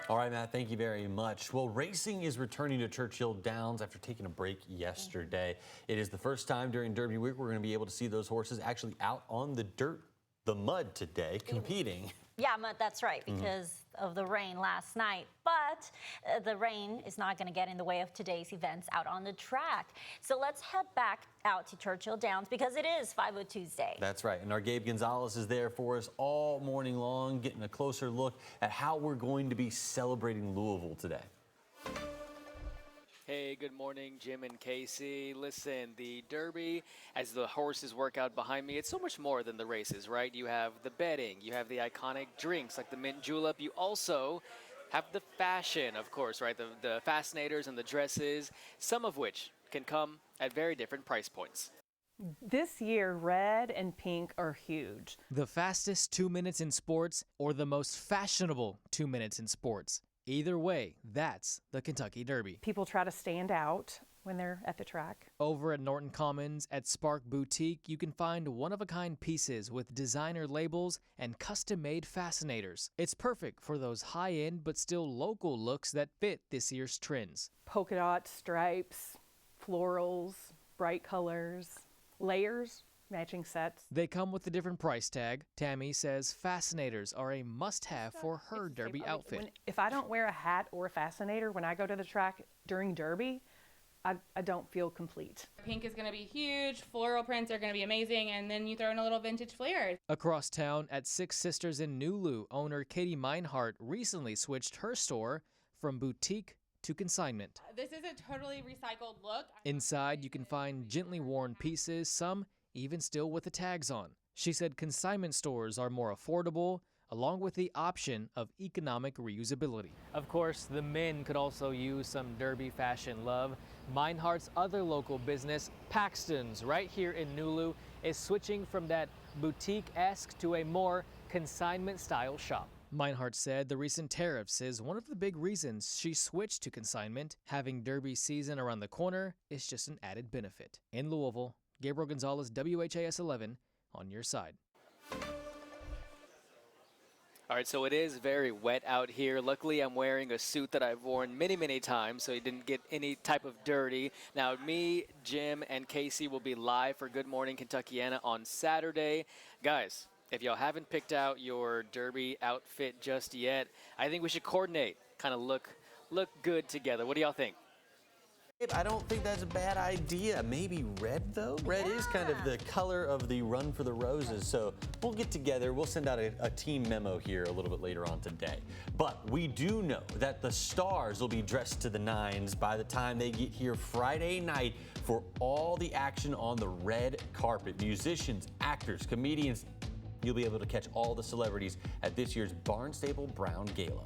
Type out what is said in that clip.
All right, Matt, thank you very much. Well, racing is returning to Churchill Downs after taking a break yesterday. It is the first time during Derby week we're going to be able to see those horses actually out on the dirt, the mud today, competing. Yeah, mud, that's right, because of the rain last night. But the rain is not going to get in the way of today's events out on the track. So let's head back out to Churchill Downs because it is 502'sDay. That's right. And our Gabe Gonzalez is there for us all morning long, getting a closer look at how we're going to be celebrating Louisville today. Hey, good morning, Jim and Casey. Listen, the Derby, as the horses work out behind me, it's so much more than the races, right? You have the betting, you have the iconic drinks like the mint julep. You also have the fashion, of course, right? The fascinators and the dresses, some of which can come at very different price points. This year, red and pink are huge. The fastest 2 minutes in sports or the most fashionable 2 minutes in sports. Either way, that's the Kentucky Derby. People try to stand out when they're at the track. Over at Norton Commons at Spark Boutique, you can find one-of-a-kind pieces with designer labels and custom-made fascinators. It's perfect for those high-end but still local looks that fit this year's trends. Polka dot, stripes, florals, bright colors, layers, matching sets. They come with a different price tag. Tammy says fascinators are a must-have for her Derby outfit. If I don't wear a hat or a fascinator when I go to the track during Derby, I don't feel complete. Pink is going to be huge, floral prints are going to be amazing, and then you throw in a little vintage flair. Across town at Six Sisters in Nulu, owner Katie Meinhardt recently switched her store from boutique to consignment. This is a totally recycled look. Inside, you can find gently worn pieces, some even still with the tags on. She said consignment stores are more affordable, along with the option of economic reusability. Of course, the men could also use some Derby fashion love. Meinhardt's other local business, Paxton's, right here in Nulu, is switching from that boutique-esque to a more consignment-style shop. Meinhardt said the recent tariffs is one of the big reasons she switched to consignment. Having Derby season around the corner is just an added benefit. In Louisville, Gabriel Gonzalez, WHAS 11, on your side. All right, so it is very wet out here. Luckily, I'm wearing a suit that I've worn many, many times, so it didn't get any type of dirty. Now, me, Jim, and Casey will be live for Good Morning Kentuckiana on Saturday. Guys, if y'all haven't picked out your Derby outfit just yet, I think we should coordinate, kind of look good together. What do y'all think? I don't think that's a bad idea. Maybe red, though? Red is kind of the color of the Run for the Roses. So we'll get together. We'll send out a team memo here a little bit later on today. But we do know that the stars will be dressed to the nines by the time they get here Friday night for all the action on the red carpet. Musicians, actors, comedians. You'll be able to catch all the celebrities at this year's Barnstable Brown Gala.